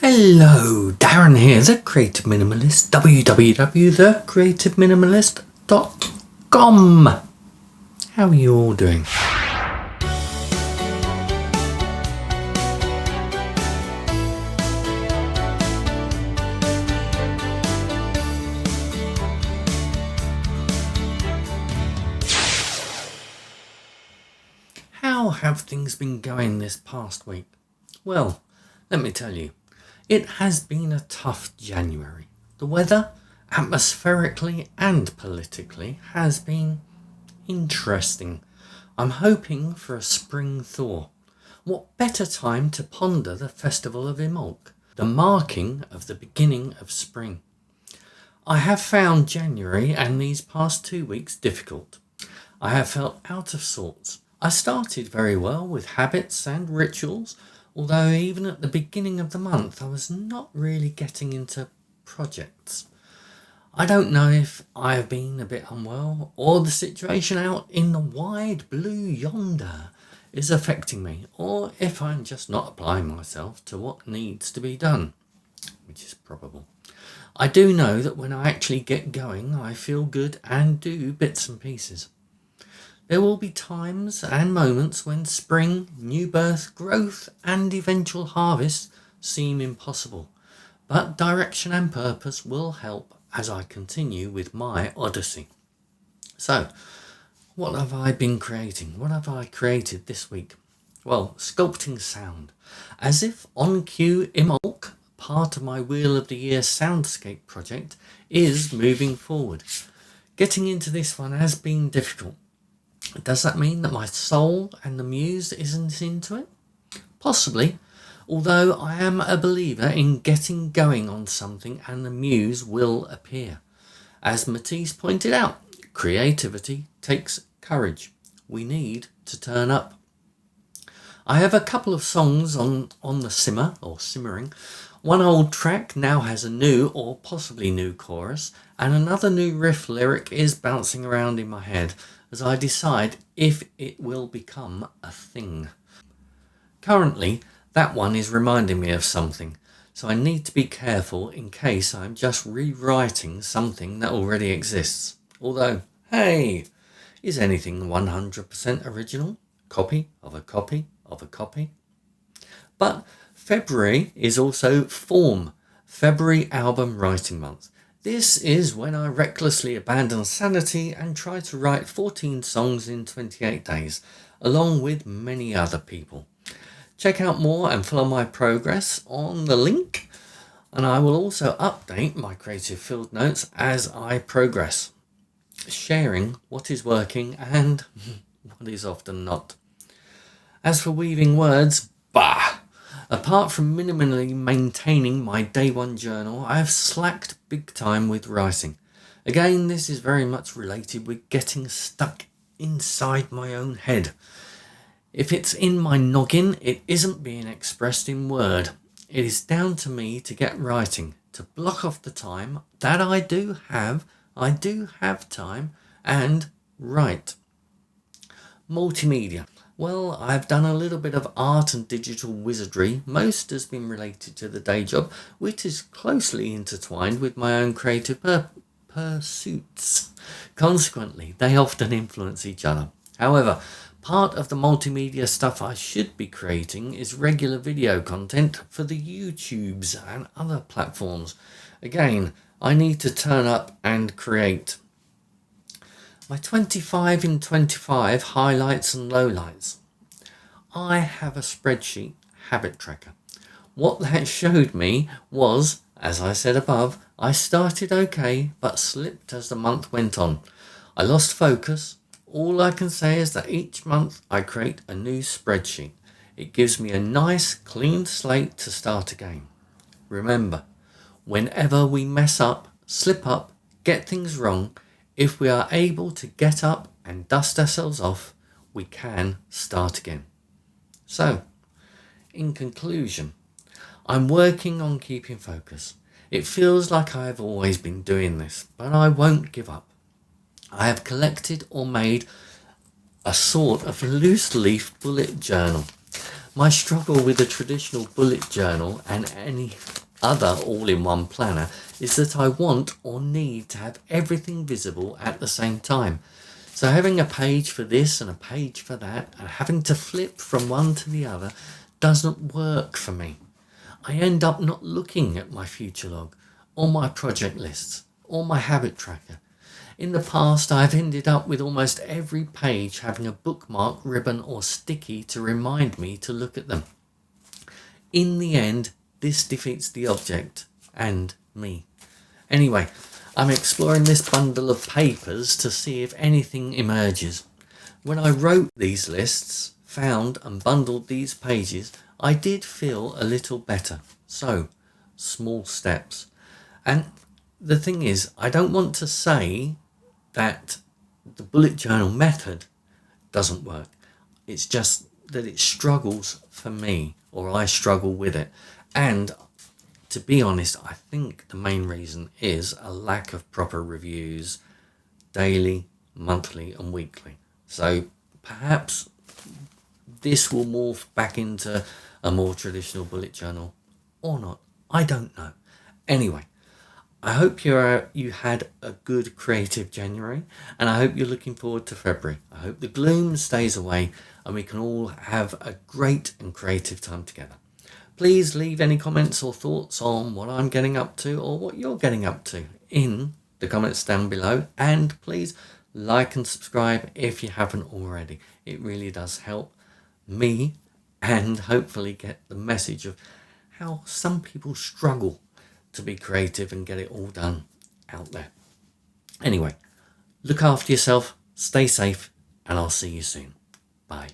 Hello, Darren here, the Creative Minimalist, www.thecreativeminimalist.com. How are you all doing? How have things been going this past week? Well, let me tell you, it has been a tough January. The weather, atmospherically and politically, has been interesting. I'm hoping for a spring thaw. What better time to ponder the festival of Imbolc, the marking of the beginning of spring. I have found January and these past 2 weeks difficult. I have felt out of sorts. I started very well with habits and rituals, although even at the beginning of the month I was not really getting into projects. I don't know if I've been a bit unwell or the situation out in the wide blue yonder is affecting me, or if I'm just not applying myself to what needs to be done, which is probable. I do know that when I actually get going I feel good and do bits and pieces. There will be times and moments when spring, new birth, growth and eventual harvest seem impossible, but direction and purpose will help as I continue with my odyssey. So, what have I been creating? What have I created this week? Well, sculpting sound. As if on cue, Imbolc, part of my Wheel of the Year soundscape project, is moving forward. Getting into this one has been difficult. Does that mean that my soul and the muse isn't into it? Possibly, although I am a believer in getting going on something and the muse will appear. As Matisse pointed out, creativity takes courage. We need to turn up. I have a couple of songs on the simmer or simmering. One old track now has a new or possibly new chorus, and another new riff lyric is bouncing around in my head as I decide if it will become a thing. Currently, that one is reminding me of something, so I need to be careful in case I'm just rewriting something that already exists. Although, hey, is anything 100% original? Copy of a copy of a copy? But February is also February album writing month. This is when I recklessly abandon sanity and try to write 14 songs in 28 days, along with many other people. Check out more and follow my progress on the link, and I will also update my creative field notes as I progress, sharing what is working and what is often not. As for weaving words, bah! Apart from minimally maintaining my day one journal, I have slacked big time with writing. Again, this is very much related with getting stuck inside my own head. If it's in my noggin, it isn't being expressed in word. It is down to me to get writing, to block off the time that I do have time, and write. Multimedia. Well, I've done a little bit of art and digital wizardry. Most has been related to the day job, which is closely intertwined with my own creative pursuits. Consequently, they often influence each other. However, part of the multimedia stuff I should be creating is regular video content for the YouTubes and other platforms. Again, I need to turn up and create. My 25 in 25 highlights and lowlights. I have a spreadsheet habit tracker. What that showed me was, as I said above, I started okay but slipped as the month went on. I lost focus. All I can say is that each month I create a new spreadsheet. It gives me a nice clean slate to start again. Remember, whenever we mess up, slip up, get things wrong, if we are able to get up and dust ourselves off, we can start again. So, in conclusion, I'm working on keeping focus. It feels like I've always been doing this, but I won't give up. I have collected or made a sort of loose leaf bullet journal. My struggle with a traditional bullet journal and any other all-in-one planner is that I want or need to have everything visible at the same time. So having a page for this and a page for that and having to flip from one to the other doesn't work for me. I end up not looking at my future log or my project lists or my habit tracker. In the past, I've ended up with almost every page having a bookmark, ribbon or sticky to remind me to look at them. In the end, this defeats the object and me. Anyway, I'm exploring this bundle of papers to see if anything emerges. When I wrote these lists, found and bundled these pages, I did feel a little better. So, small steps. And the thing is, I don't want to say that the bullet journal method doesn't work. It's just that it struggles for me, or I struggle with it. And to be honest, I think the main reason is a lack of proper reviews daily, monthly and weekly. So perhaps this will morph back into a more traditional bullet journal or not. I don't know. Anyway, I hope you had a good creative January, and I hope you're looking forward to February. I hope the gloom stays away and we can all have a great and creative time together. Please leave any comments or thoughts on what I'm getting up to or what you're getting up to in the comments down below. And please like and subscribe if you haven't already. It really does help me and hopefully get the message of how some people struggle to be creative and get it all done out there. Anyway, look after yourself, stay safe, and I'll see you soon. Bye.